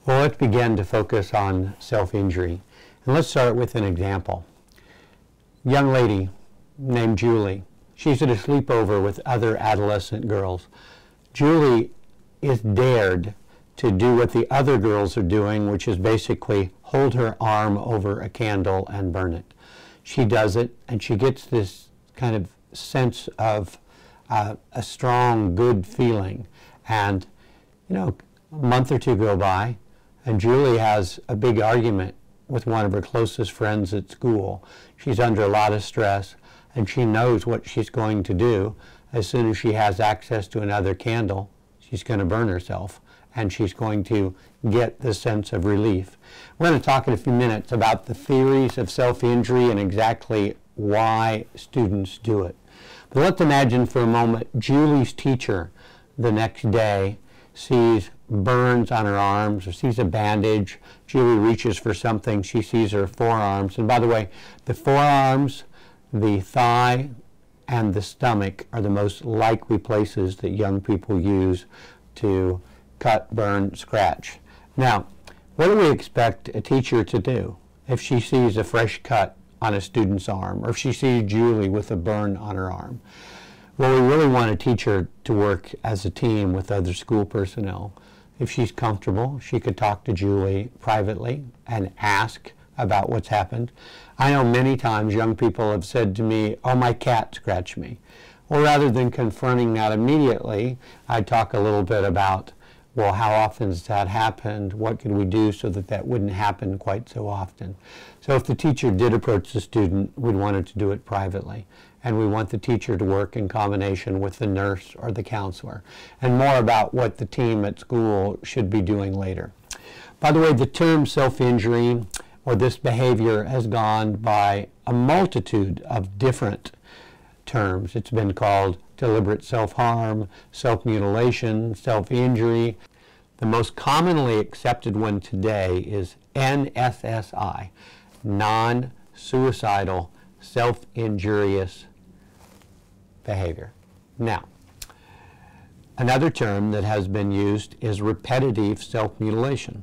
Well, let's begin to focus on self-injury. And let's start with an example. Young lady named Julie. She's at a sleepover with other adolescent girls. Julie is dared to do what the other girls are doing, which is basically hold her arm over a candle and burn it. She does it, and she gets this kind of sense of a strong, good feeling. And, you know, a month or two go by, and Julie has a big argument with one of her closest friends at school. She's under a lot of stress, and she knows what she's going to do. As soon as she has access to another candle, she's going to burn herself, and she's going to get the sense of relief. We're going to talk in a few minutes about the theories of self-injury and exactly why students do it. But let's imagine for a moment Julie's teacher the next day sees burns on her arms or sees a bandage. Julie reaches for something. She sees her forearms. And by the way, the forearms, the thigh, and the stomach are the most likely places that young people use to cut, burn, scratch. Now, what do we expect a teacher to do if she sees a fresh cut on a student's arm, or if she sees Julie with a burn on her arm? Well, we really want a teacher to work as a team with other school personnel. If she's comfortable, she could talk to Julie privately and ask about what's happened. I know many times young people have said to me, "Oh, my cat scratched me." Well, rather than confronting that immediately, I'd talk a little bit about, well, how often has that happened? What could we do so that that wouldn't happen quite so often? So if the teacher did approach the student, we'd want her to do it privately. And we want the teacher to work in combination with the nurse or the counselor. And more about what the team at school should be doing later. By the way, the term self-injury or this behavior has gone by a multitude of different terms. It's been called deliberate self-harm, self-mutilation, self-injury. The most commonly accepted one today is NSSI, non-suicidal self-injurious behavior. Now, another term that has been used is repetitive self-mutilation.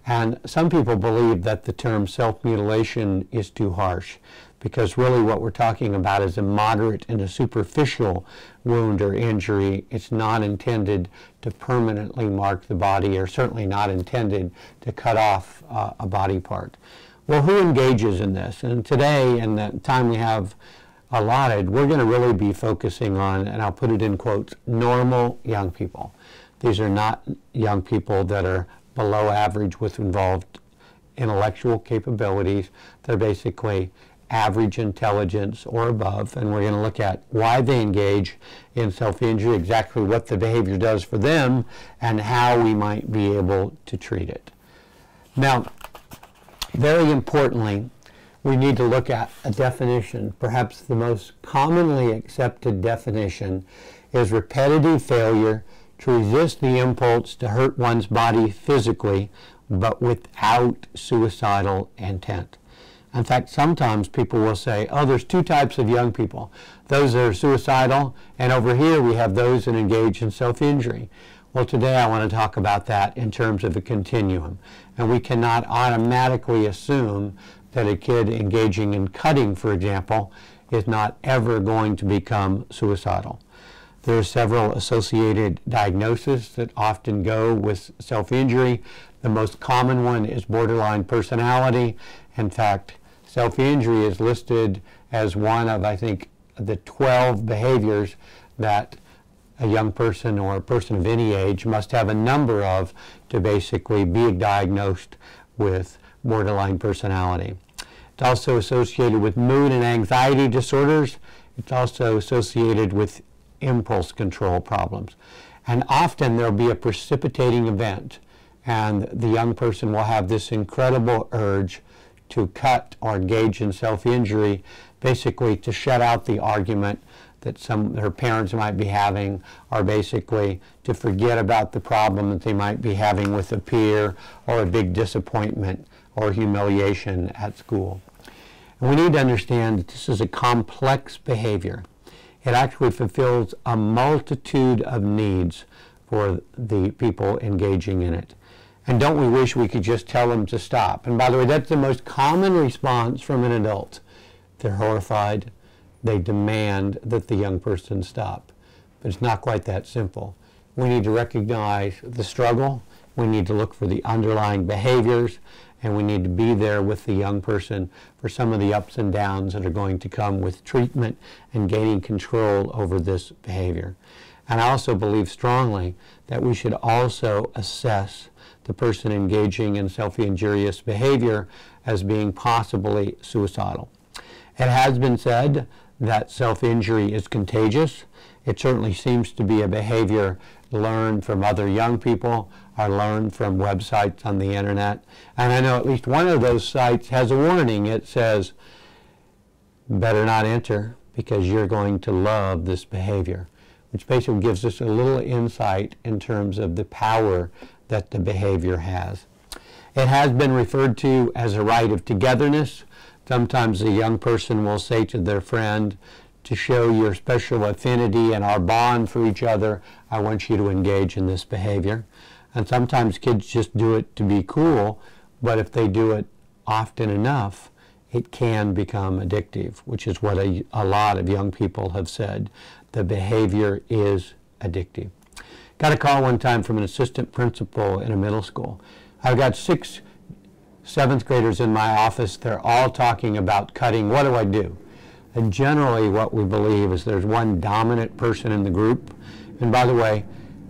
And some people believe that the term self-mutilation is too harsh, because really what we're talking about is a moderate and a superficial wound or injury. It's not intended to permanently mark the body, or certainly not intended to cut off a body part. Well, who engages in this? And today, in the time we have allotted, we're going to really be focusing on, and I'll put it in quotes, normal young people. These are not young people that are below average with involved intellectual capabilities. They're basically average intelligence or above, and we're going to look at why they engage in self-injury, exactly what the behavior does for them, and how we might be able to treat it. Now, very importantly, we need to look at a definition. Perhaps the most commonly accepted definition is repetitive failure to resist the impulse to hurt one's body physically, but without suicidal intent. In fact, sometimes people will say, oh, there's two types of young people. Those that are suicidal, and over here we have those that engage in self-injury. Well, today I want to talk about that in terms of a continuum. And we cannot automatically assume that a kid engaging in cutting, for example, is not ever going to become suicidal. There are several associated diagnoses that often go with self-injury. The most common one is borderline personality. In fact, self-injury is listed as one of, I think, the 12 behaviors that a young person or a person of any age must have a number of to basically be diagnosed with borderline personality. It's also associated with mood and anxiety disorders. It's also associated with impulse control problems. And often there'll be a precipitating event, and the young person will have this incredible urge to cut or engage in self-injury, basically to shut out the argument that her parents might be having, or basically to forget about the problem that they might be having with a peer or a big disappointment or humiliation at school. And we need to understand that this is a complex behavior. It actually fulfills a multitude of needs for the people engaging in it. And don't we wish we could just tell them to stop? And by the way, that's the most common response from an adult. They're horrified. They demand that the young person stop. But it's not quite that simple. We need to recognize the struggle. We need to look for the underlying behaviors, and we need to be there with the young person for some of the ups and downs that are going to come with treatment and gaining control over this behavior. And I also believe strongly that we should also assess the person engaging in self-injurious behavior as being possibly suicidal. It has been said that self-injury is contagious. It certainly seems to be a behavior learned from other young people or learned from websites on the internet. And I know at least one of those sites has a warning. It says, better not enter because you're going to love this behavior, which basically gives us a little insight in terms of the power that the behavior has. It has been referred to as a rite of togetherness. Sometimes a young person will say to their friend, to show your special affinity and our bond for each other, I want you to engage in this behavior. And sometimes kids just do it to be cool, but if they do it often enough, it can become addictive, which is what a lot of young people have said. The behavior is addictive. Got a call one time from an assistant principal in a middle school. I've got 6 7th graders in my office. They're all talking about cutting. What do I do? And generally what we believe is there's one dominant person in the group. And by the way,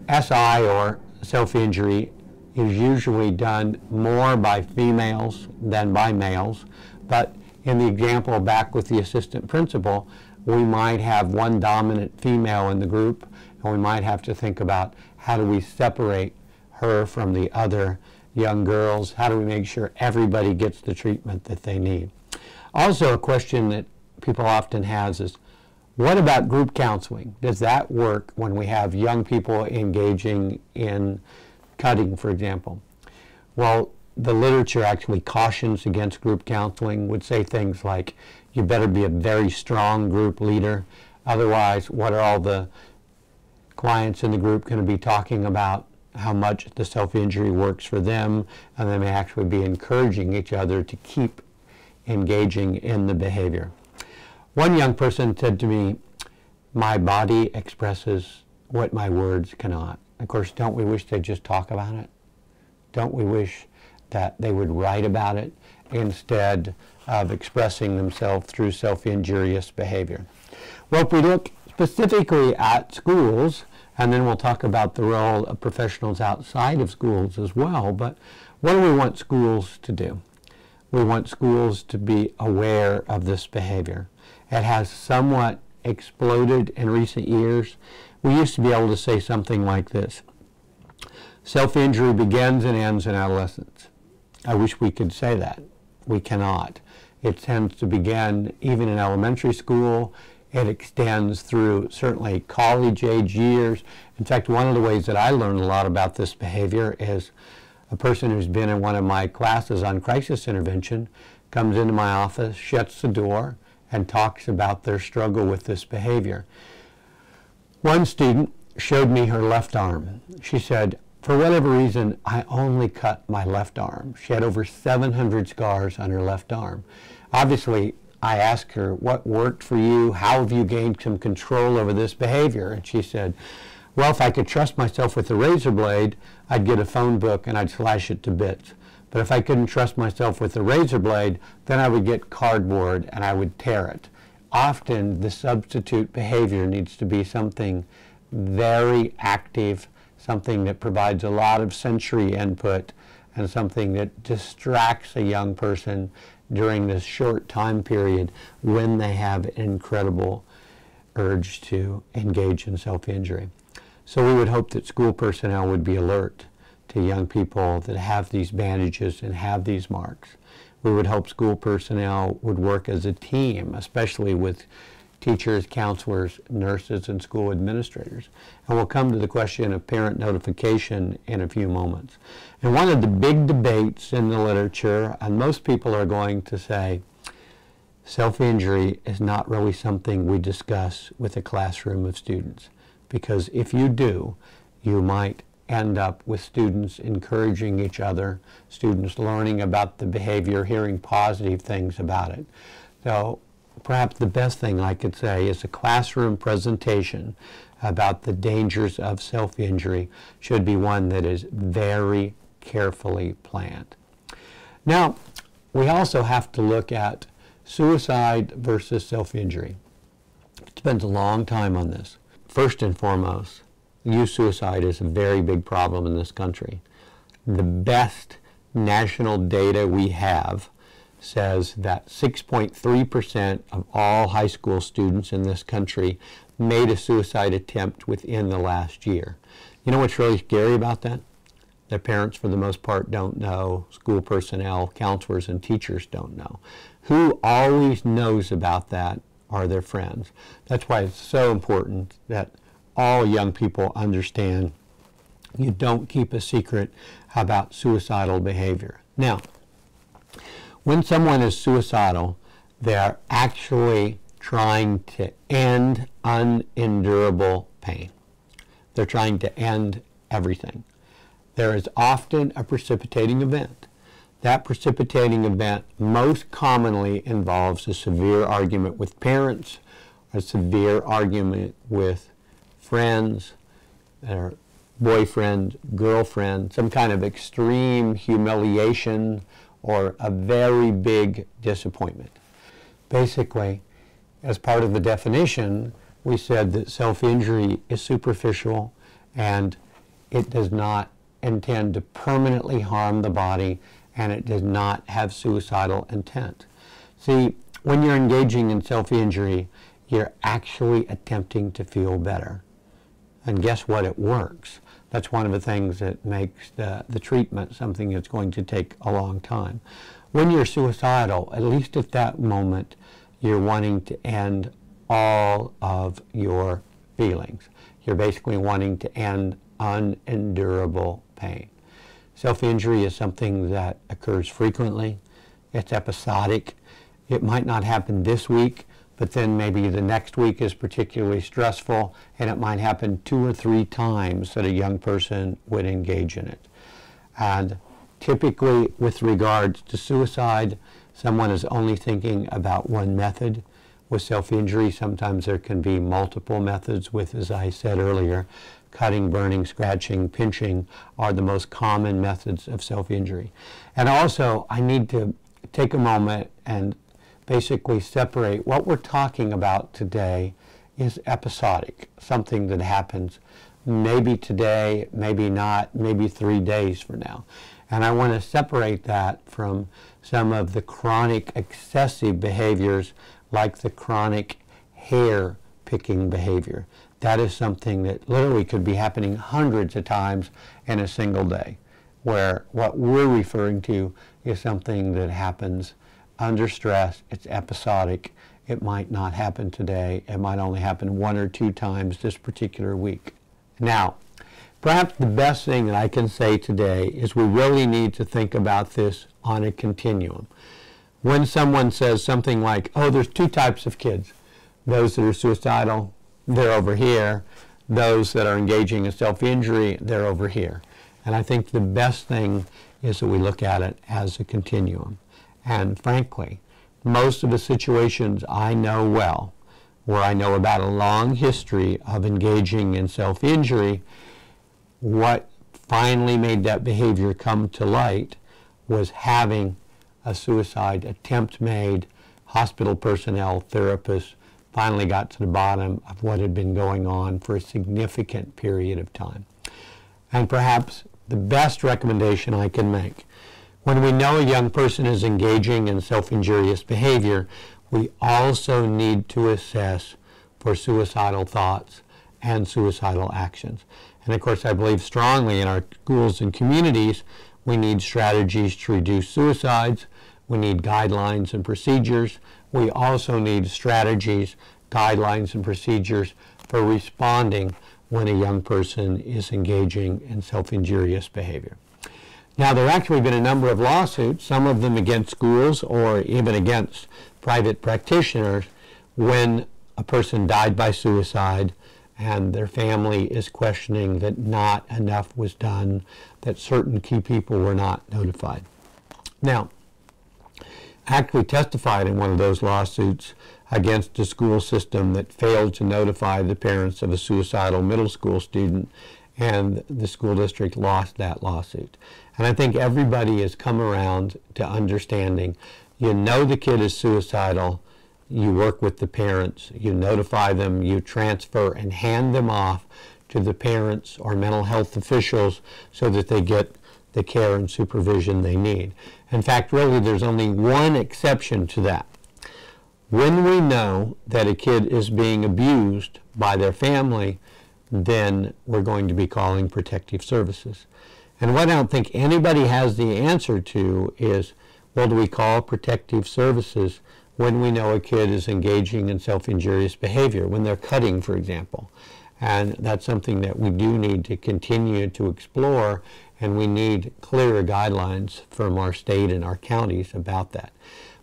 SI or self-injury is usually done more by females than by males. But in the example back with the assistant principal, we might have one dominant female in the group, and we might have to think about how do we separate her from the other young girls? How do we make sure everybody gets the treatment that they need? Also, a question that people often have is, what about group counseling? Does that work when we have young people engaging in cutting, for example? Well, the literature actually cautions against group counseling, would say things like, you better be a very strong group leader. Otherwise, what are all the clients in the group going to be talking about? How much the self-injury works for them, and they may actually be encouraging each other to keep engaging in the behavior. One young person said to me, my body expresses what my words cannot. Of course, don't we wish they'd just talk about it? Don't we wish that they would write about it instead of expressing themselves through self-injurious behavior? Well, if we look specifically at schools, and then we'll talk about the role of professionals outside of schools as well, but what do we want schools to do? We want schools to be aware of this behavior. It has somewhat exploded in recent years. We used to be able to say something like this: self-injury begins and ends in adolescence. I wish we could say that. We cannot. It tends to begin even in elementary school. It extends through certainly college-age years. In fact, one of the ways that I learned a lot about this behavior is a person who's been in one of my classes on crisis intervention comes into my office, shuts the door, and talks about their struggle with this behavior. One student showed me her left arm. She said, for whatever reason, I only cut my left arm. She had over 700 scars on her left arm. Obviously, I asked her, what worked for you? How have you gained some control over this behavior? And she said, well, if I could trust myself with a razor blade, I'd get a phone book and I'd slash it to bits. But if I couldn't trust myself with a razor blade, then I would get cardboard and I would tear it. Often, the substitute behavior needs to be something very active, something that provides a lot of sensory input, and something that distracts a young person during this short time period when they have an incredible urge to engage in self-injury. So we would hope that school personnel would be alert to young people that have these bandages and have these marks. We would hope school personnel would work as a team, especially with teachers, counselors, nurses, and school administrators. And we'll come to the question of parent notification in a few moments. And one of the big debates in the literature, and most people are going to say, self-injury is not really something we discuss with a classroom of students. Because if you do, you might end up with students encouraging each other, students learning about the behavior, hearing positive things about it. So perhaps the best thing I could say is a classroom presentation about the dangers of self-injury should be one that is very carefully planned. Now, we also have to look at suicide versus self-injury. Spent a long time on this. First and foremost, youth suicide is a very big problem in this country. The best national data we have says that 6.3% of all high school students in this country made a suicide attempt within the last year. You know what's really scary about that? Their parents, for the most part, don't know. School personnel, counselors, and teachers don't know. Who always knows about that are their friends. That's why it's so important that all young people understand you don't keep a secret about suicidal behavior. Now, when someone is suicidal, they're actually trying to end unendurable pain. They're trying to end everything. There is often a precipitating event. That precipitating event most commonly involves a severe argument with parents, a severe argument with friends, or boyfriend, girlfriend, some kind of extreme humiliation, or a very big disappointment. Basically, as part of the definition, we said that self-injury is superficial and it does not intend to permanently harm the body, and it does not have suicidal intent. See, when you're engaging in self-injury, you're actually attempting to feel better. And guess what? It works. That's one of the things that makes the treatment something that's going to take a long time. When you're suicidal, at least at that moment, you're wanting to end all of your feelings. You're basically wanting to end unendurable pain. Self-injury is something that occurs frequently. It's episodic. It might not happen this week, but then maybe the next week is particularly stressful, and it might happen 2 or 3 times that a young person would engage in it. And typically, with regards to suicide, someone is only thinking about one method. With self-injury, sometimes there can be multiple methods with, as I said earlier, cutting, burning, scratching, pinching are the most common methods of self-injury. And also, I need to take a moment and basically separate what we're talking about today is episodic, something that happens maybe today, maybe not, maybe 3 days from now. And I want to separate that from some of the chronic excessive behaviors like the chronic hair picking behavior. That is something that literally could be happening hundreds of times in a single day, where what we're referring to is something that happens under stress. It's episodic. It might not happen today. It might only happen 1 or 2 times this particular week. Now, perhaps the best thing that I can say today is we really need to think about this on a continuum. When someone says something like, oh, there's 2 types of kids, those that are suicidal, they're over here. Those that are engaging in self-injury, they're over here. And I think the best thing is that we look at it as a continuum. And frankly, most of the situations I know well, where I know about a long history of engaging in self-injury, what finally made that behavior come to light was having a suicide attempt made. Hospital personnel, therapists, finally got to the bottom of what had been going on for a significant period of time. And perhaps the best recommendation I can make, when we know a young person is engaging in self-injurious behavior, we also need to assess for suicidal thoughts and suicidal actions. And of course, I believe strongly in our schools and communities, we need strategies to reduce suicides. We need guidelines and procedures. We also need strategies, guidelines, and procedures for responding when a young person is engaging in self-injurious behavior. Now, there have actually been a number of lawsuits, some of them against schools or even against private practitioners, when a person died by suicide and their family is questioning that not enough was done, that certain key people were not notified. Now, I actually testified in one of those lawsuits against a school system that failed to notify the parents of a suicidal middle school student, and the school district lost that lawsuit. And I think everybody has come around to understanding, you know the kid is suicidal, you work with the parents, you notify them, you transfer and hand them off to the parents or mental health officials so that they get the care and supervision they need. In fact, really, there's only one exception to that. When we know that a kid is being abused by their family, then we're going to be calling protective services. And what I don't think anybody has the answer to is, well, do we call protective services when we know a kid is engaging in self-injurious behavior, when they're cutting, for example? And that's something that we do need to continue to explore, and we need clearer guidelines from our state and our counties about that.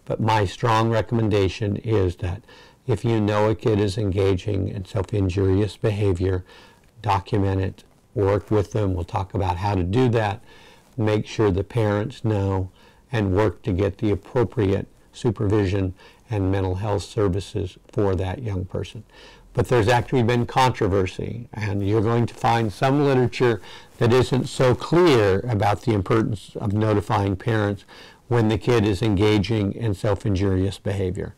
But my strong recommendation is that if you know a kid is engaging in self-injurious behavior, document it, work with them. We'll talk about how to do that. Make sure the parents know and work to get the appropriate supervision and mental health services for that young person. But there's actually been controversy, and you're going to find some literature that isn't so clear about the importance of notifying parents when the kid is engaging in self-injurious behavior.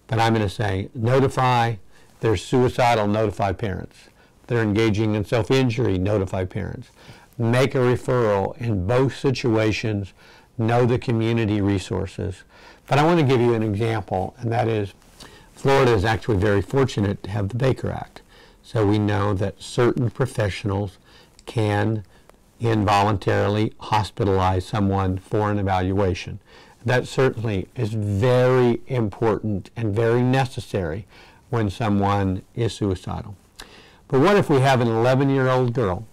But I'm going to say, notify. They're suicidal, notify parents. They're engaging in self-injury, notify parents. Make a referral in both situations. Know the community resources. But I want to give you an example, and that is Florida is actually very fortunate to have the Baker Act. So we know that certain professionals can involuntarily hospitalize someone for an evaluation. That certainly is very important and very necessary when someone is suicidal. But what if we have an 11-year-old girl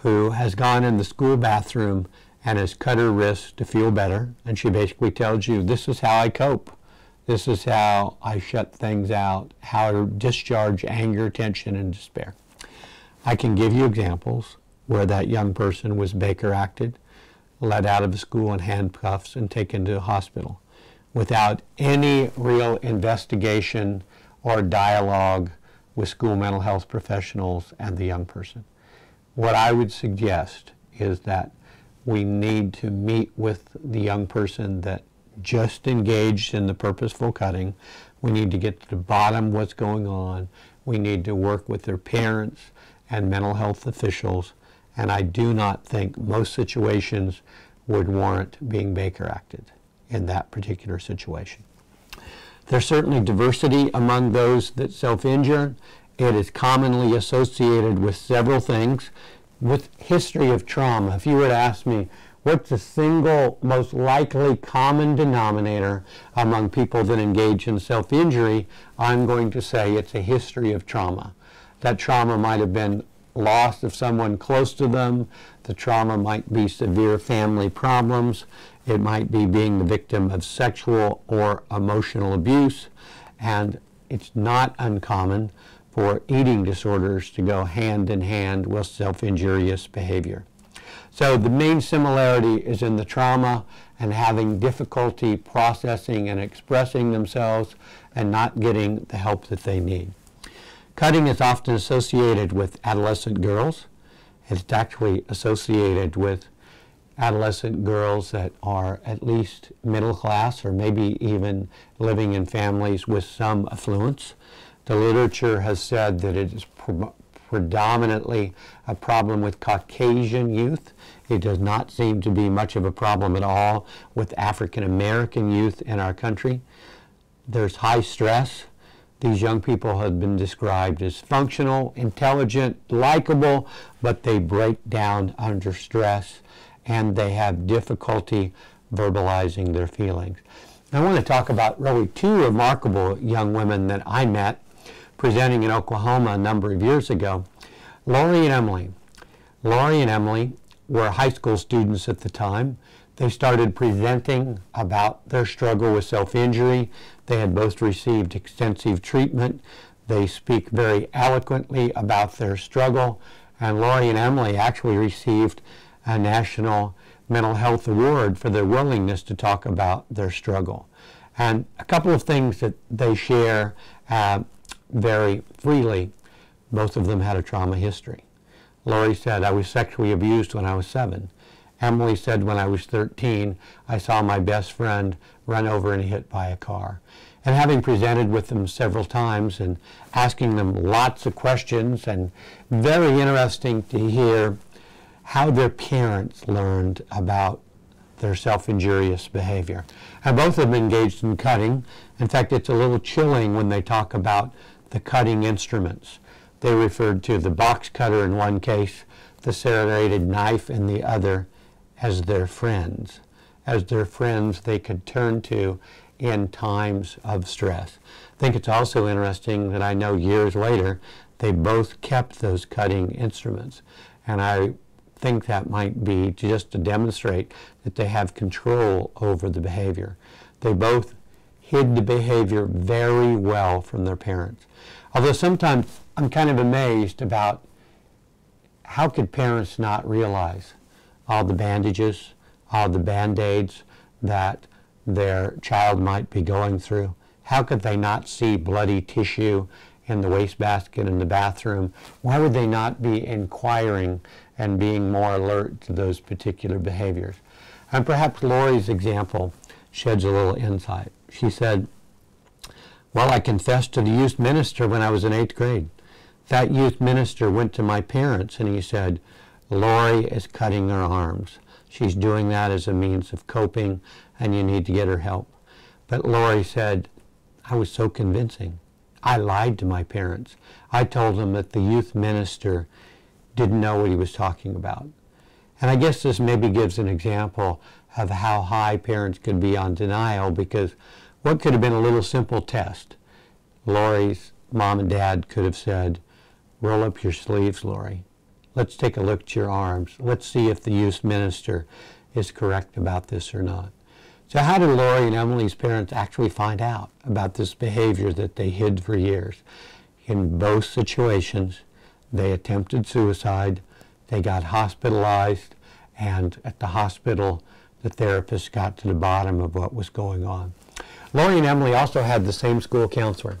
who has gone in the school bathroom and has cut her wrist to feel better, and she basically tells you, this is how I cope. This is how I shut things out, how I discharge anger, tension, and despair. I can give you examples where that young person was Baker acted, let out of the school in handcuffs and taken to a hospital without any real investigation or dialogue with school mental health professionals and the young person. What I would suggest is that we need to meet with the young person that just engaged in the purposeful cutting. We need to get to the bottom of what's going on. We need to work with their parents and mental health officials, and I do not think most situations would warrant being Baker acted in that particular situation. There's certainly diversity among those that self-injure. It is commonly associated with several things. With history of trauma, if you were to ask me, what's the single most likely common denominator among people that engage in self-injury, I'm going to say it's a history of trauma. That trauma might have been loss of someone close to them. The trauma might be severe family problems. It might be being the victim of sexual or emotional abuse. And it's not uncommon for eating disorders to go hand in hand with self-injurious behavior. So the main similarity is in the trauma and having difficulty processing and expressing themselves and not getting the help that they need. Cutting is often associated with adolescent girls. It's actually associated with adolescent girls that are at least middle class or maybe even living in families with some affluence. The literature has said that it is predominantly a problem with Caucasian youth. It does not seem to be much of a problem at all with African American youth in our country. There's high stress. These young people have been described as functional, intelligent, likable, but they break down under stress and they have difficulty verbalizing their feelings. I want to talk about really two remarkable young women that I met presenting in Oklahoma a number of years ago. Lori and Emily. Lori and Emily were high school students at the time. They started presenting about their struggle with self-injury. They had both received extensive treatment. They speak very eloquently about their struggle, and Lori and Emily actually received a National Mental Health Award for their willingness to talk about their struggle. And a couple of things that they share very freely. Both of them had a trauma history. Lori said, I was sexually abused when I was 7. Emily said, when I was 13, I saw my best friend run over and hit by a car. And having presented with them several times and asking them lots of questions, and very interesting to hear how their parents learned about their self-injurious behavior. And both of them engaged in cutting. In fact, it's a little chilling when they talk about the cutting instruments. They referred to the box cutter in one case, the serrated knife in the other, as their friends they could turn to in times of stress. I think it's also interesting that I know years later they both kept those cutting instruments, and I think that might be just to demonstrate that they have control over the behavior. They both hid the behavior very well from their parents. Although sometimes I'm kind of amazed about how could parents not realize all the bandages, all the Band-Aids that their child might be going through. How could they not see bloody tissue in the wastebasket in the bathroom? Why would they not be inquiring and being more alert to those particular behaviors? And perhaps Lori's example sheds a little insight. She said, well, I confessed to the youth minister when I was in 8th grade. That youth minister went to my parents and he said, Lori is cutting her arms. She's doing that as a means of coping, and you need to get her help. But Lori said, I was so convincing. I lied to my parents. I told them that the youth minister didn't know what he was talking about. And I guess this maybe gives an example of how high parents could be on denial, because what could have been a little simple test? Lori's mom and dad could have said, roll up your sleeves, Lori. Let's take a look at your arms. Let's see if the youth minister is correct about this or not. So how did Lori and Emily's parents actually find out about this behavior that they hid for years? In both situations, they attempted suicide, they got hospitalized, and at the hospital, the therapist got to the bottom of what was going on. Lori and Emily also had the same school counselor.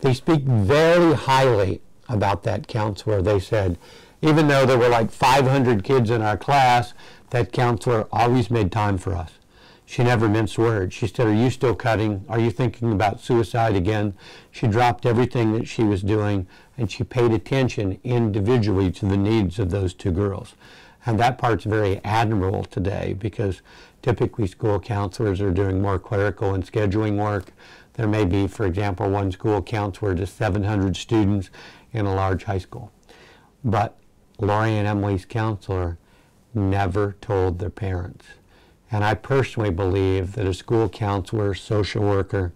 They speak very highly about that counselor. They said, even though there were like 500 kids in our class, that counselor always made time for us. She never minced words. She said, are you still cutting? Are you thinking about suicide again? She dropped everything that she was doing, and she paid attention individually to the needs of those two girls. And that part's very admirable today, because typically school counselors are doing more clerical and scheduling work. There may be, for example, one school counselor to 700 students in a large high school. But Lori and Emily's counselor never told their parents. And I personally believe that a school counselor, social worker,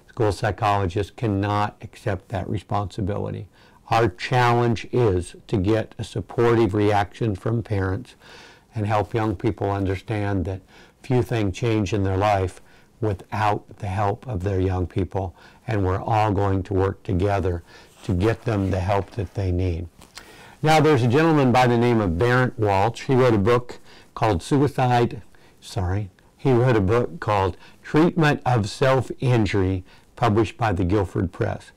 school psychologist cannot accept that responsibility. Our challenge is to get a supportive reaction from parents and help young people understand that few things change in their life without the help of their young people, and we're all going to work together to get them the help that they need. Now, there's a gentleman by the name of Barrett Walsh. He wrote a book called he wrote a book called Treatment of Self-Injury, published by the Guilford Press.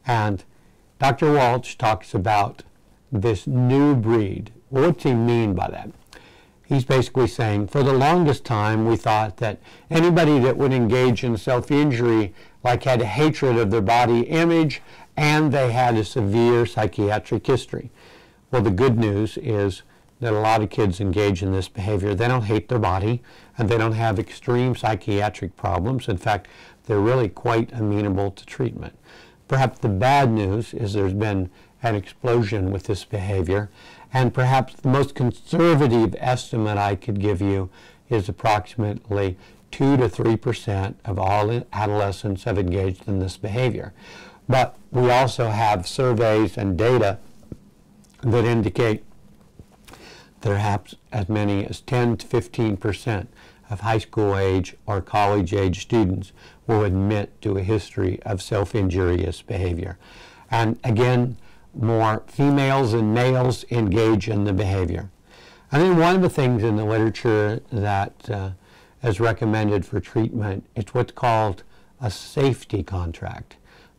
And Dr. Walsh talks about this new breed. Well, what's he mean by that? He's basically saying, for the longest time, we thought that anybody that would engage in self-injury like had a hatred of their body image and they had a severe psychiatric history. Well, the good news is that a lot of kids engage in this behavior. They don't hate their body, and they don't have extreme psychiatric problems. In fact, they're really quite amenable to treatment. Perhaps the bad news is there's been an explosion with this behavior, and perhaps the most conservative estimate I could give you is approximately 2 to 3% of all adolescents have engaged in this behavior. But we also have surveys and data that indicate perhaps as many as 10 to 15% of high school age or college age students will admit to a history of self-injurious behavior. And again, more females and males engage in the behavior. I think one of the things in the literature that is recommended for treatment is what's called a safety contract.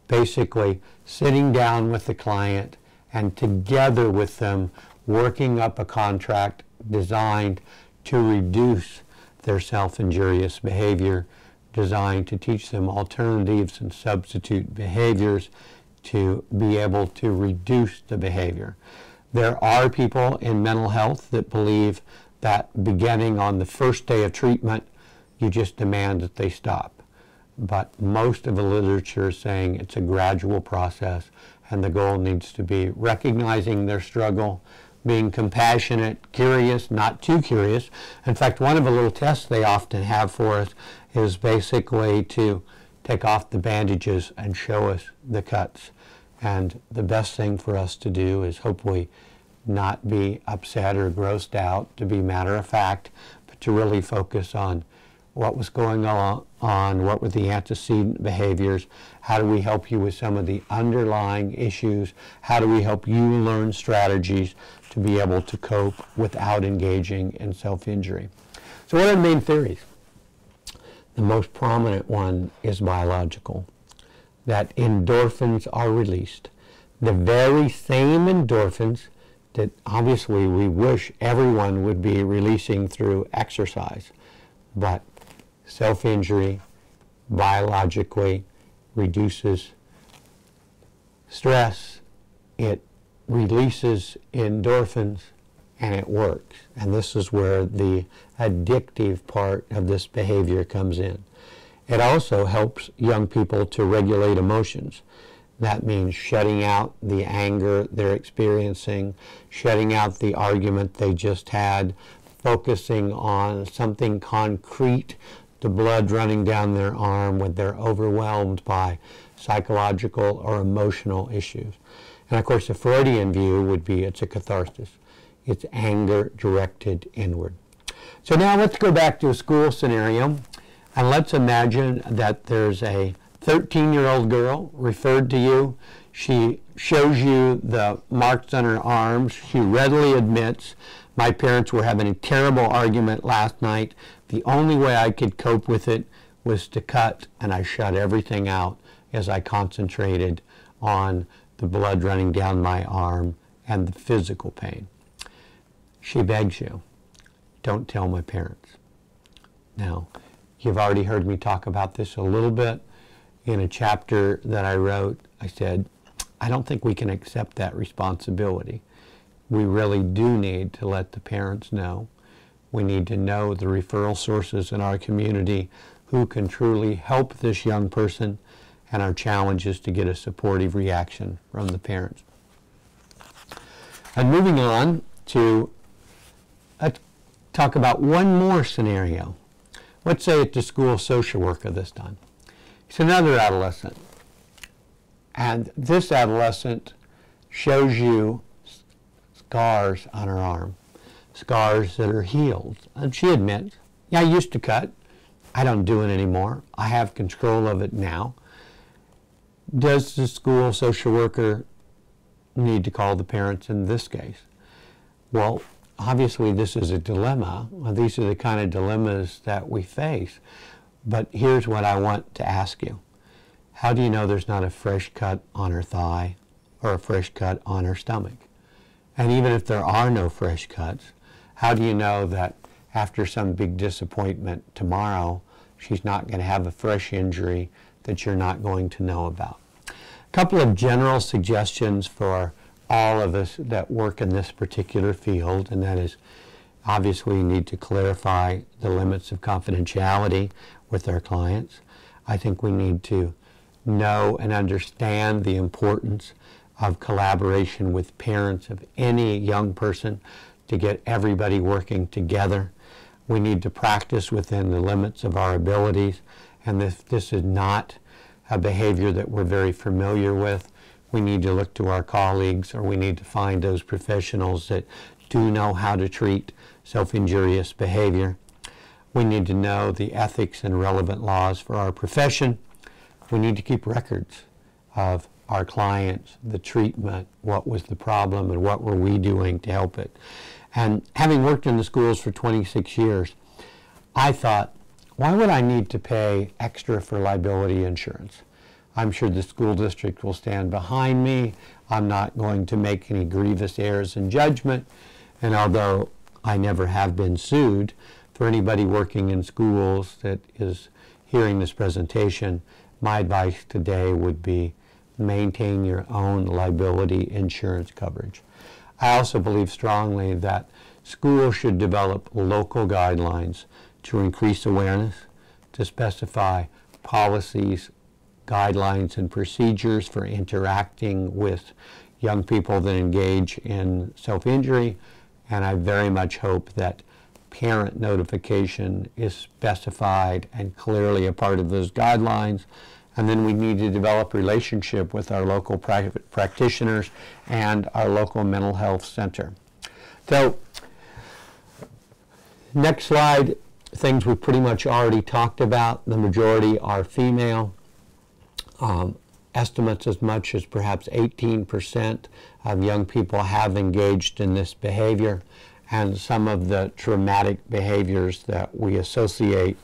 Basically, sitting down with the client and together with them working up a contract designed to reduce their self-injurious behavior, designed to teach them alternatives and substitute behaviors to be able to reduce the behavior. There are people in mental health that believe that beginning on the first day of treatment, you just demand that they stop. But most of the literature is saying it's a gradual process, and the goal needs to be recognizing their struggle, being compassionate, curious, not too curious. In fact, one of the little tests they often have for us is basically to take off the bandages and show us the cuts. And the best thing for us to do is hopefully not be upset or grossed out, to be matter of fact, but to really focus on what was going on, what were the antecedent behaviors, how do we help you with some of the underlying issues, how do we help you learn strategies to be able to cope without engaging in self-injury. So what are the main theories? The most prominent one is biological, that endorphins are released. The very same endorphins that obviously we wish everyone would be releasing through exercise, but self-injury biologically reduces stress, it releases endorphins, and it works. And this is where the addictive part of this behavior comes in. It also helps young people to regulate emotions. That means shutting out the anger they're experiencing, shutting out the argument they just had, focusing on something concrete, the blood running down their arm when they're overwhelmed by psychological or emotional issues. And of course, the Freudian view would be it's a catharsis. It's anger directed inward. So now let's go back to a school scenario, and let's imagine that there's a 13-year-old girl referred to you. She shows you the marks on her arms. She readily admits, my parents were having a terrible argument last night. The only way I could cope with it was to cut, and I shut everything out as I concentrated on the blood running down my arm and the physical pain. She begs you, don't tell my parents. Now, you've already heard me talk about this a little bit. In a chapter that I wrote, I said, I don't think we can accept that responsibility. We really do need to let the parents know. We need to know the referral sources in our community who can truly help this young person, and our challenge is to get a supportive reaction from the parents. And moving on to talk about one more scenario. Let's say it's a school social worker this time. It's another adolescent. And this adolescent shows you scars on her arm, scars that are healed. And she admits, yeah, I used to cut. I don't do it anymore. I have control of it now. Does the school social worker need to call the parents in this case? Well, obviously this is a dilemma. These are the kind of dilemmas that we face. But here's what I want to ask you. How do you know there's not a fresh cut on her thigh or a fresh cut on her stomach? And even if there are no fresh cuts, how do you know that after some big disappointment tomorrow, she's not going to have a fresh injury that you're not going to know about? A couple of general suggestions for all of us that work in this particular field, and that is obviously we need to clarify the limits of confidentiality with our clients. I think we need to know and understand the importance of collaboration with parents of any young person to get everybody working together. We need to practice within the limits of our abilities, and if this is not a behavior that we're very familiar with, we need to look to our colleagues, or we need to find those professionals that do know how to treat self-injurious behavior. We need to know the ethics and relevant laws for our profession. We need to keep records of our clients the treatment, what was the problem, and what were we doing to help it. And having worked in the schools for 26 years, I thought, why would I need to pay extra for liability insurance? I'm sure the school district will stand behind me. I'm not going to make any grievous errors in judgment. And although I never have been sued, for anybody working in schools that is hearing this presentation, my advice today would be maintain your own liability insurance coverage. I also believe strongly that schools should develop local guidelines to increase awareness, to specify policies, guidelines, and procedures for interacting with young people that engage in self-injury. And I very much hope that parent notification is specified and clearly a part of those guidelines. And then we need to develop a relationship with our local private practitioners and our local mental health center. So, next slide, things we've pretty much already talked about. The majority are female. Estimates as much as perhaps 18% of young people have engaged in this behavior, and some of the traumatic behaviors that we associate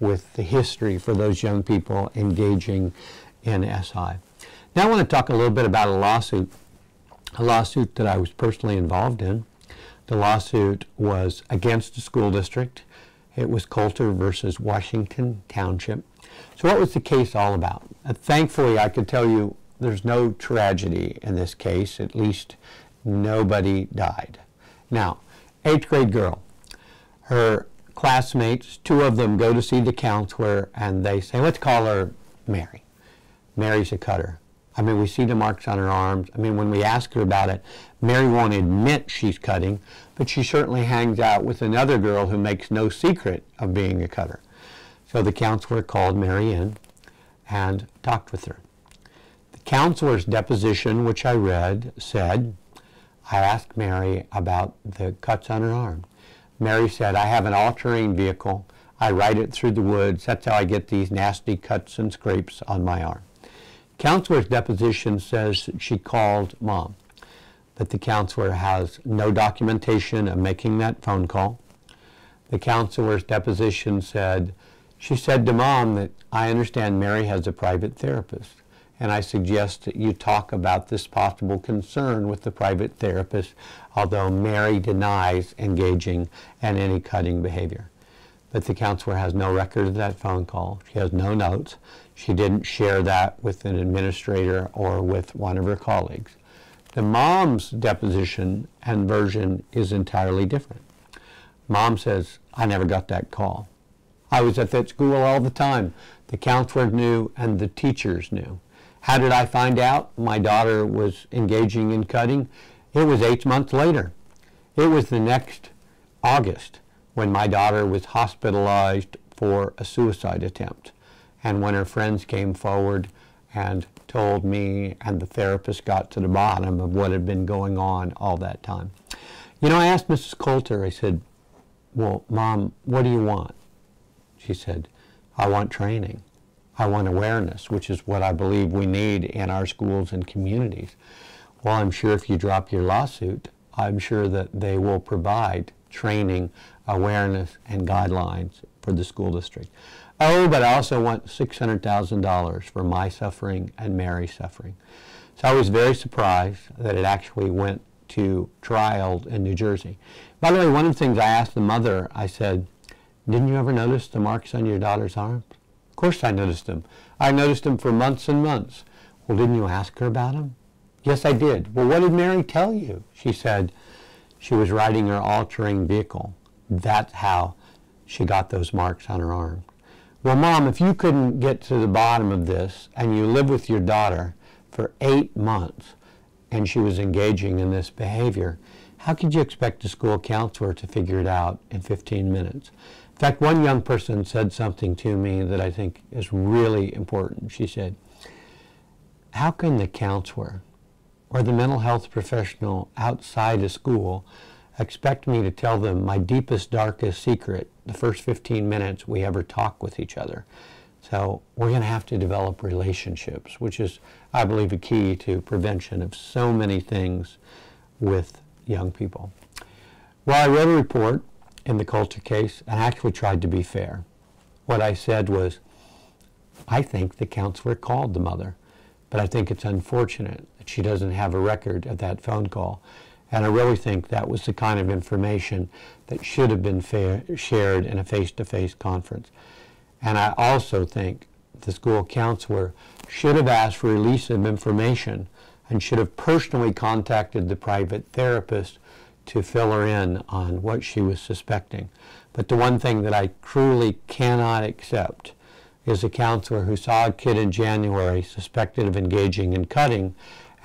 with the history for those young people engaging in SI. Now I want to talk a little bit about a lawsuit that I was personally involved in. The lawsuit was against the school district. It was Coulter versus Washington Township. So what was the case all about? Thankfully, I could tell you there's no tragedy in this case. At least nobody died. Now, 8th grade girl, her classmates, 2 of them go to see the counselor and they say, let's call her Mary. Mary's a cutter. I mean, we see the marks on her arms. I mean, when we ask her about it, Mary won't admit she's cutting, but she certainly hangs out with another girl who makes no secret of being a cutter. So the counselor called Mary in and talked with her. The counselor's deposition, which I read, said, I asked Mary about the cuts on her arm. Mary said, I have an all-terrain vehicle. I ride it through the woods. That's how I get these nasty cuts and scrapes on my arm. Counselor's deposition says she called Mom, but the counselor has no documentation of making that phone call. The counselor's deposition said, she said to Mom that I understand Mary has a private therapist, and I suggest that you talk about this possible concern with the private therapist, although Mary denies engaging in any cutting behavior. But the counselor has no record of that phone call. She has no notes. She didn't share that with an administrator or with one of her colleagues. The mom's deposition and version is entirely different. Mom says, I never got that call. I was at that school all the time. The counselor knew and the teachers knew. How did I find out my daughter was engaging in cutting? It was 8 months later. It was the next August when my daughter was hospitalized for a suicide attempt. And when her friends came forward and told me and the therapist got to the bottom of what had been going on all that time. You know, I asked Mrs. Coulter, I said, well, Mom, what do you want? She said, I want training. I want awareness, which is what I believe we need in our schools and communities. Well, I'm sure if you drop your lawsuit, I'm sure that they will provide training, awareness, and guidelines for the school district. Oh, but I also want $600,000 for my suffering and Mary's suffering. So I was very surprised that it actually went to trial in New Jersey. By the way, one of the things I asked the mother, I said, didn't you ever notice the marks on your daughter's arms? Of course I noticed them. I noticed them for months and months. Well, didn't you ask her about them? Yes, I did. Well, what did Mary tell you? She said she was riding her all-terrain vehicle. That's how she got those marks on her arm. Well, Mom, if you couldn't get to the bottom of this and you live with your daughter for 8 months and she was engaging in this behavior, how could you expect a school counselor to figure it out in 15 minutes? In fact, one young person said something to me that I think is really important. She said, how can the counselor or the mental health professional outside of school expect me to tell them my deepest, darkest secret the first 15 minutes we ever talk with each other? So we're going to have to develop relationships, which is, I believe, a key to prevention of so many things with young people. Well, I wrote a report in the Coulter case and actually tried to be fair. What I said was, I think the counselor called the mother, but I think it's unfortunate that she doesn't have a record of that phone call. And I really think that was the kind of information that should have been shared in a face-to-face conference. And I also think the school counselor should have asked for release of information and should have personally contacted the private therapist to fill her in on what she was suspecting. But the one thing that I truly cannot accept is a counselor who saw a kid in January suspected of engaging in cutting,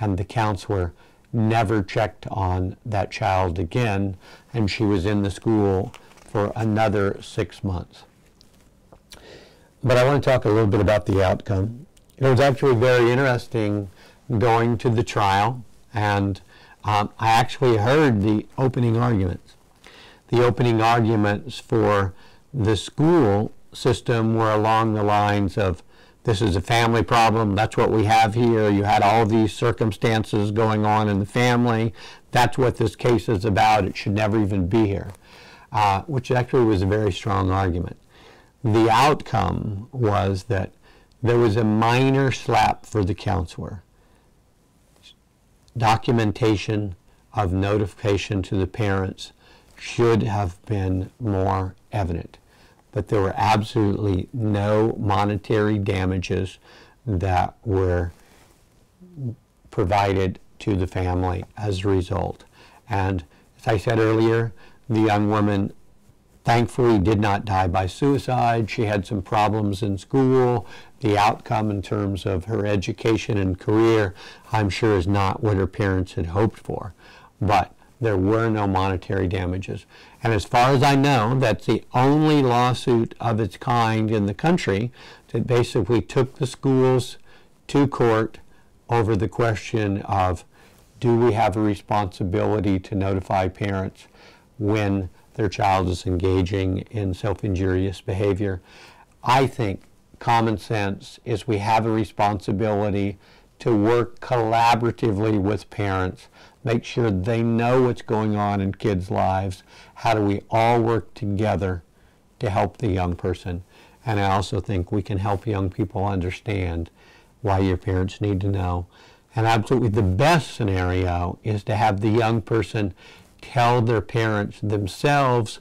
and the counselor never checked on that child again, and she was in the school for another 6 months. But I want to talk a little bit about the outcome. It was actually very interesting going to the trial, and I actually heard the opening arguments. The opening arguments for the school system were along the lines of, this is a family problem, that's what we have here, you had all these circumstances going on in the family, that's what this case is about, it should never even be here, which actually was a very strong argument. The outcome was that there was a minor slap for the counselor. Documentation of notification to the parents should have been more evident, but there were absolutely no monetary damages that were provided to the family as a result. And as I said earlier, the young woman thankfully did not die by suicide. She had some problems in school. The outcome in terms of her education and career, I'm sure, is not what her parents had hoped for. But there were no monetary damages. And as far as I know, that's the only lawsuit of its kind in the country that basically took the schools to court over the question of, do we have a responsibility to notify parents when their child is engaging in self-injurious behavior? I think common sense is we have a responsibility to work collaboratively with parents, make sure they know what's going on in kids' lives. How do we all work together to help the young person? And I also think we can help young people understand why your parents need to know. And absolutely the best scenario is to have the young person tell their parents themselves,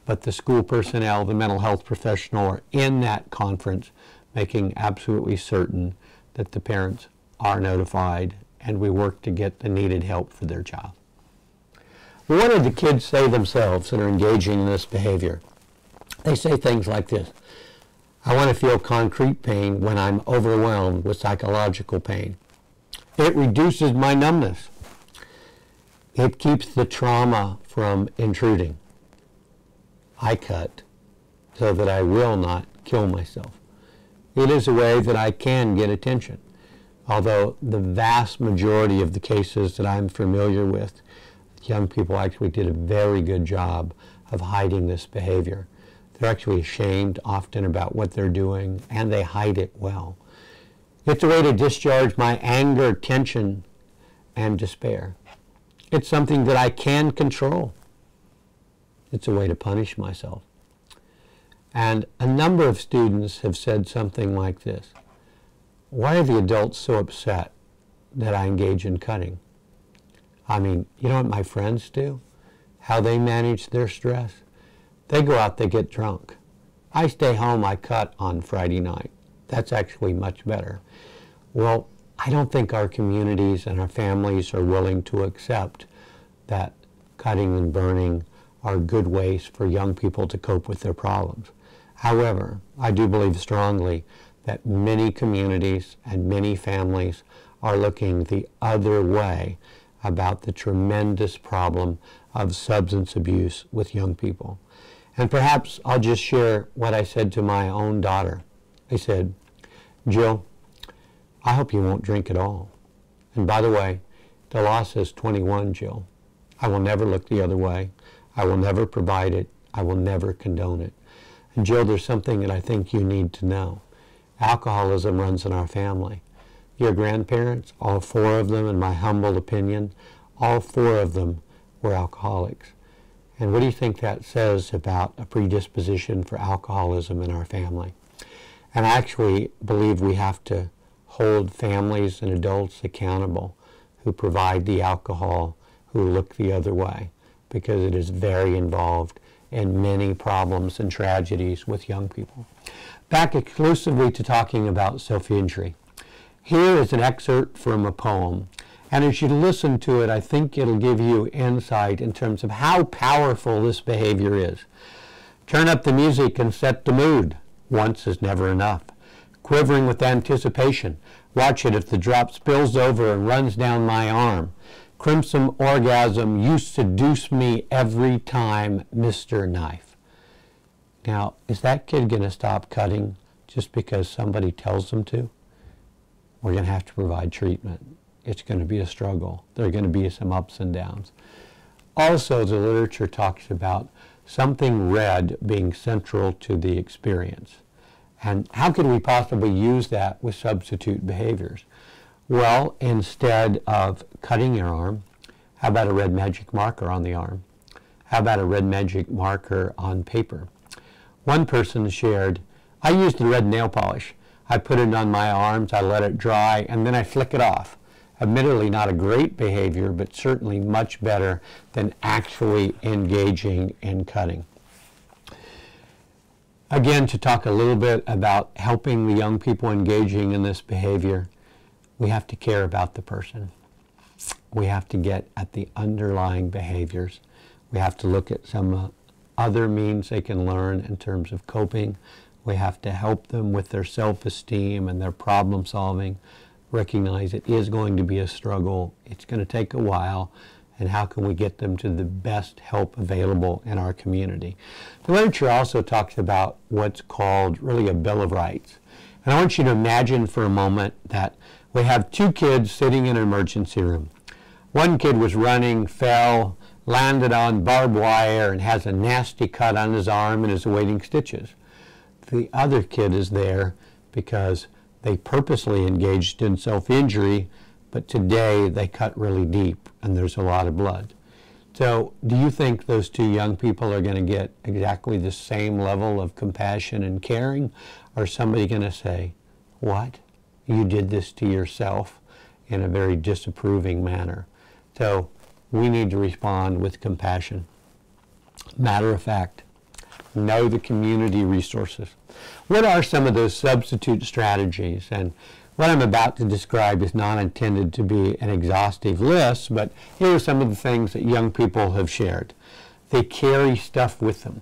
but the school personnel, the mental health professional are in that conference, making absolutely certain that the parents are notified and we work to get the needed help for their child. What did the kids say themselves that are engaging in this behavior? They say things like this: I want to feel concrete pain when I'm overwhelmed with psychological pain. It reduces my numbness. It keeps the trauma from intruding. I cut so that I will not kill myself. It is a way that I can get attention. Although the vast majority of the cases that I'm familiar with, young people actually did a very good job of hiding this behavior. They're actually ashamed often about what they're doing, and they hide it well. It's a way to discharge my anger, tension, and despair. It's something that I can control. It's a way to punish myself. And a number of students have said something like this: why are the adults so upset that I engage in cutting? I mean, you know what my friends do? How they manage their stress? They go out, they get drunk. I stay home, I cut on Friday night. That's actually much better. Well, I don't think our communities and our families are willing to accept that cutting and burning are good ways for young people to cope with their problems. However, I do believe strongly that many communities and many families are looking the other way about the tremendous problem of substance abuse with young people. And perhaps I'll just share what I said to my own daughter. I said, Jill, I hope you won't drink at all. And by the way, the law says 21, Jill. I will never look the other way. I will never provide it. I will never condone it. And Jill, there's something that I think you need to know. Alcoholism runs in our family. Your grandparents, all four of them, in my humble opinion, all four of them were alcoholics. And what do you think that says about a predisposition for alcoholism in our family? And I actually believe we have to hold families and adults accountable who provide the alcohol, who look the other way, because it is very involved in many problems and tragedies with young people. Back exclusively to talking about self-injury. Here is an excerpt from a poem, and as you listen to it, I think it'll give you insight in terms of how powerful this behavior is. Turn up the music and set the mood. Once is never enough. Quivering with anticipation, watch it if the drop spills over and runs down my arm. Crimson orgasm, you seduce me every time, Mr. Knife. Now, is that kid going to stop cutting just because somebody tells them to? We're going to have to provide treatment. It's going to be a struggle. There are going to be some ups and downs. Also, the literature talks about something red being central to the experience. And how could we possibly use that with substitute behaviors? Well, instead of cutting your arm, how about a red magic marker on the arm? How about a red magic marker on paper? One person shared, I use the red nail polish. I put it on my arms, I let it dry, and then I flick it off. Admittedly not a great behavior, but certainly much better than actually engaging in cutting. Again, to talk a little bit about helping the young people engaging in this behavior, we have to care about the person. We have to get at the underlying behaviors. We have to look at some other means they can learn in terms of coping. We have to help them with their self-esteem and their problem solving. Recognize it is going to be a struggle. It's going to take a while. And how can we get them to the best help available in our community? The literature also talks about what's called really a Bill of Rights. And I want you to imagine for a moment that we have two kids sitting in an emergency room. One kid was running, fell, landed on barbed wire, and has a nasty cut on his arm and is awaiting stitches. The other kid is there because they purposely engaged in self-injury, but today they cut really deep and there's a lot of blood. So do you think those two young people are going to get exactly the same level of compassion and caring? Or is somebody going to say, what? You did this to yourself, in a very disapproving manner. So we need to respond with compassion. Matter of fact, know the community resources. What are some of those substitute strategies? And what I'm about to describe is not intended to be an exhaustive list, but here are some of the things that young people have shared. They carry stuff with them.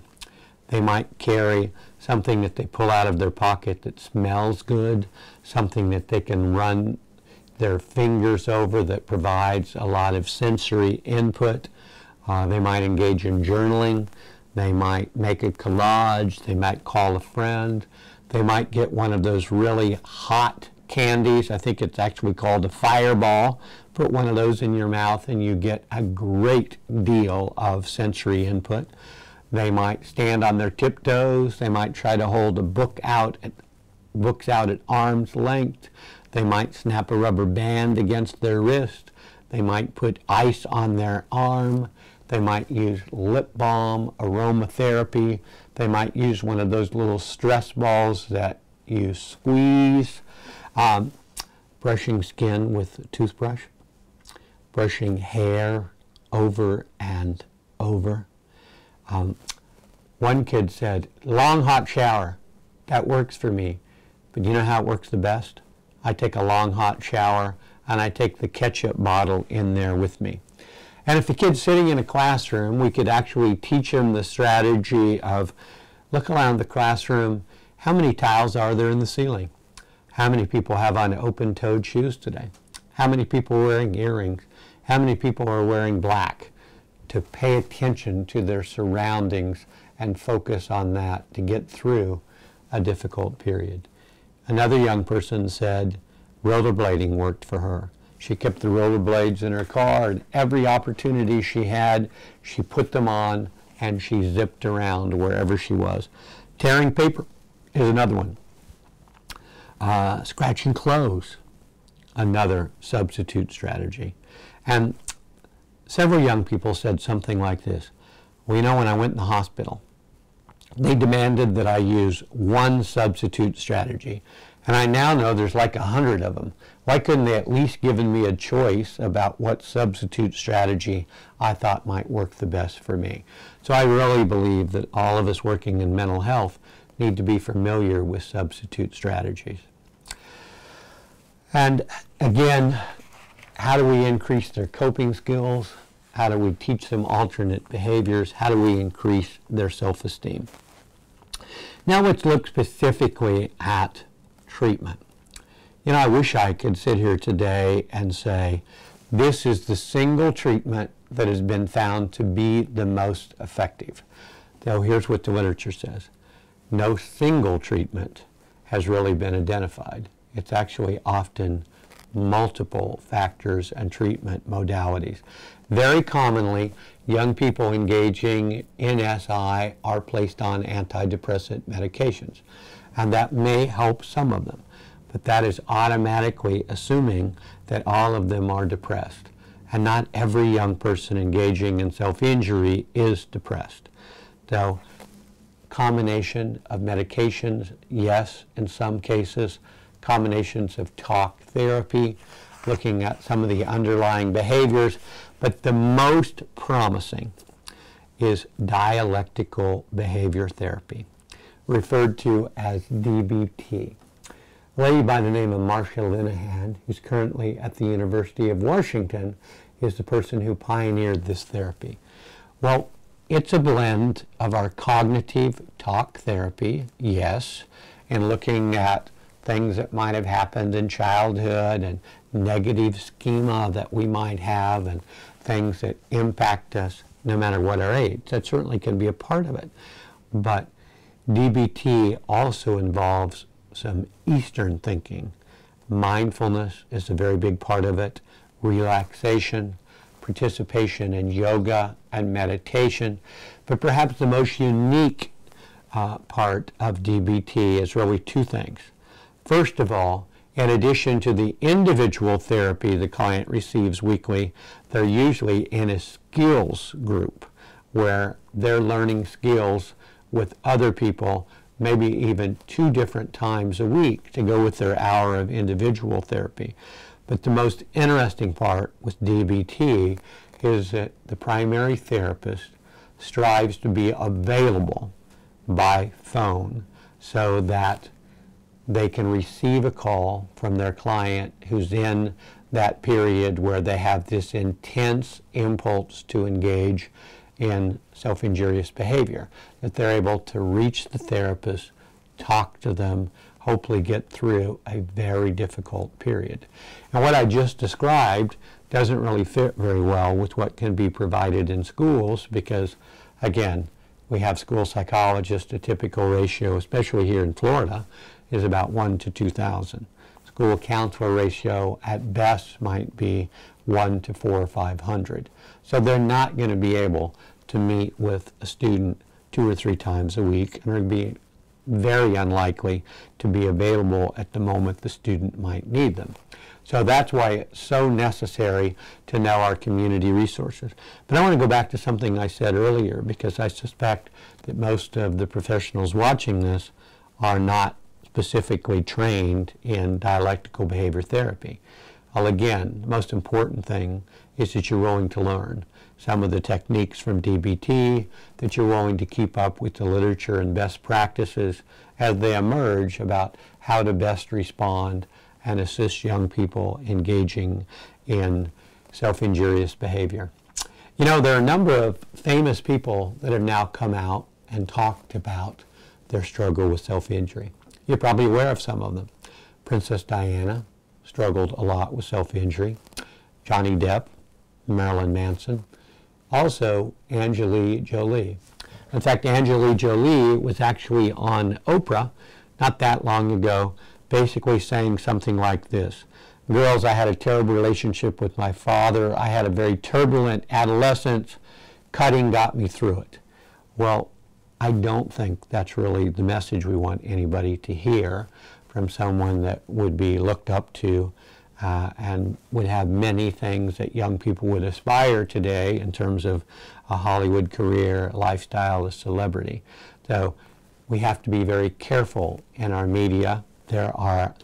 They might carry something that they pull out of their pocket that smells good, something that they can run their fingers over that provides a lot of sensory input. They might engage in journaling. They might make a collage. They might call a friend. They might get one of those really hot candies. I think it's actually called a fireball. Put one of those in your mouth and you get a great deal of sensory input. They might stand on their tiptoes. They might try to hold a books out at arm's length. They might snap a rubber band against their wrist. They might put ice on their arm. They might use lip balm, aromatherapy. They might use one of those little stress balls that you squeeze. Brushing skin with a toothbrush. Brushing hair over and over. One kid said, long hot shower. That works for me. But you know how it works the best? I take a long hot shower and I take the ketchup bottle in there with me. And if the kid's sitting in a classroom, we could actually teach them the strategy of look around the classroom. How many tiles are there in the ceiling? How many people have on open-toed shoes today? How many people are wearing earrings? How many people are wearing black? To pay attention to their surroundings and focus on that to get through a difficult period. Another young person said rollerblading worked for her. She kept the rollerblades in her car, and every opportunity she had, she put them on and she zipped around wherever she was. Tearing paper is another one. Scratching clothes, another substitute strategy. And several young people said something like this. Well, you know, when I went in the hospital, they demanded that I use one substitute strategy. And I now know there's like 100 of them. Why couldn't they at least given me a choice about what substitute strategy I thought might work the best for me? So I really believe that all of us working in mental health need to be familiar with substitute strategies. And again, how do we increase their coping skills? How do we teach them alternate behaviors? How do we increase their self-esteem? Now let's look specifically at treatment. You know, I wish I could sit here today and say, this is the single treatment that has been found to be the most effective. Though here's what the literature says. No single treatment has really been identified. It's actually often multiple factors and treatment modalities. Very commonly, young people engaging in SI are placed on antidepressant medications, and that may help some of them, but that is automatically assuming that all of them are depressed, and not every young person engaging in self-injury is depressed. So, combination of medications, yes, in some cases, combinations of talk therapy, looking at some of the underlying behaviors, but the most promising is dialectical behavior therapy, referred to as DBT. A lady by the name of Marcia Linehan, who's currently at the University of Washington, is the person who pioneered this therapy. Well, it's a blend of our cognitive talk therapy, yes, and looking at things that might have happened in childhood and negative schema that we might have and things that impact us no matter what our age. That certainly can be a part of it. But DBT also involves some Eastern thinking. Mindfulness is a very big part of it, relaxation, participation in yoga and meditation. But perhaps the most unique part of DBT is really two things. First of all, in addition to the individual therapy the client receives weekly, they're usually in a skills group where they're learning skills with other people, maybe even 2 different times a week to go with their hour of individual therapy. But the most interesting part with DBT is that the primary therapist strives to be available by phone so that they can receive a call from their client who's in that period where they have this intense impulse to engage in self-injurious behavior, that they're able to reach the therapist, talk to them, hopefully get through a very difficult period. And what I just described doesn't really fit very well with what can be provided in schools because, again, we have school psychologists. A typical ratio, especially here in Florida, is about 1 to 2,000. School counselor ratio at best might be 1 to 400 or 500. So they're not going to be able to meet with a student 2 or 3 times a week, and are going to be very unlikely to be available at the moment the student might need them. So that's why it's so necessary to know our community resources. But I want to go back to something I said earlier, because I suspect that most of the professionals watching this are not specifically trained in dialectical behavior therapy. Well, again, the most important thing is that you're willing to learn some of the techniques from DBT, that you're willing to keep up with the literature and best practices as they emerge about how to best respond and assist young people engaging in self-injurious behavior. You know, there are a number of famous people that have now come out and talked about their struggle with self-injury. You're probably aware of some of them. Princess Diana struggled a lot with self-injury. Johnny Depp, Marilyn Manson, also Angelina Jolie. In fact, Angelina Jolie was actually on Oprah not that long ago, basically saying something like this: girls, I had a terrible relationship with my father. I had a very turbulent adolescence. Cutting got me through it. Well, I don't think that's really the message we want anybody to hear from someone that would be looked up to and would have many things that young people would aspire today in terms of a Hollywood career, lifestyle, a celebrity. So we have to be very careful in our media. There are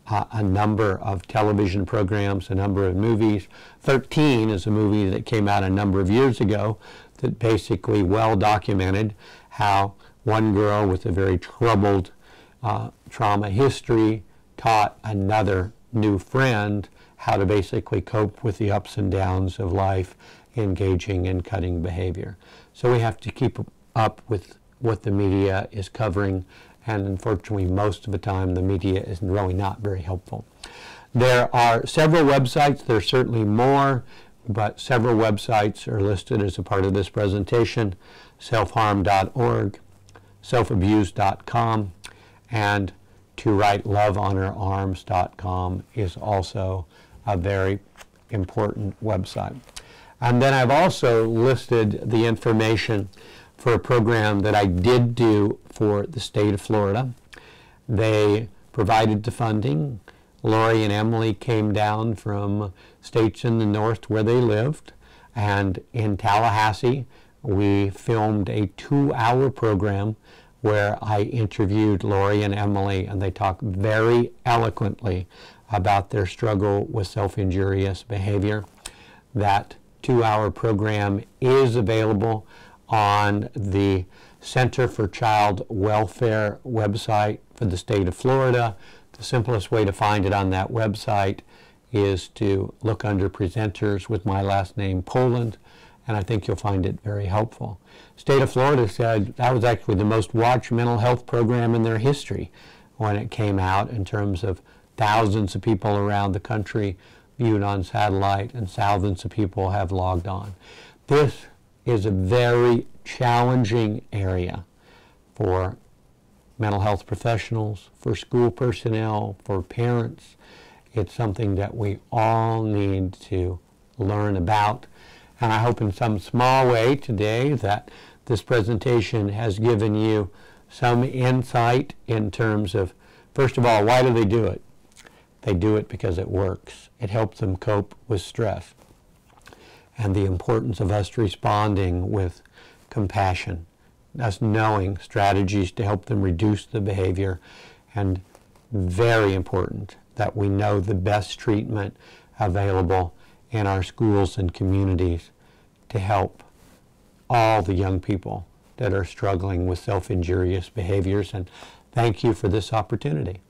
a number of television programs, a number of movies. 13 is a movie that came out a number of years ago that basically well documented how one girl with a very troubled trauma history taught another new friend how to basically cope with the ups and downs of life, engaging in cutting behavior. So we have to keep up with what the media is covering, and unfortunately most of the time the media is really not very helpful. There are several websites. There's certainly more, but several websites are listed as a part of this presentation: selfharm.org, selfabuse.com, and ToWriteLoveOnHerArms.com is also a very important website. And then I've also listed the information for a program that I did do for the state of Florida. They provided the funding. Lori and Emily came down from states in the north where they lived, and in Tallahassee we filmed a 2-hour program where I interviewed Lori and Emily, and they talked very eloquently about their struggle with self-injurious behavior. That 2-hour program is available on the Center for Child Welfare website for the state of Florida. The simplest way to find it on that website is to look under presenters with my last name, Poland, and I think you'll find it very helpful. State of Florida said that was actually the most watched mental health program in their history when it came out, in terms of thousands of people around the country viewed on satellite, and thousands of people have logged on. This is a very challenging area for mental health professionals, for school personnel, for parents. It's something that we all need to learn about. And I hope in some small way today that this presentation has given you some insight in terms of, first of all, why do they do it? They do it because it works. It helps them cope with stress. And the importance of us responding with compassion, us knowing strategies to help them reduce the behavior, and very important that we know the best treatment available in our schools and communities to help all the young people that are struggling with self-injurious behaviors. And thank you for this opportunity.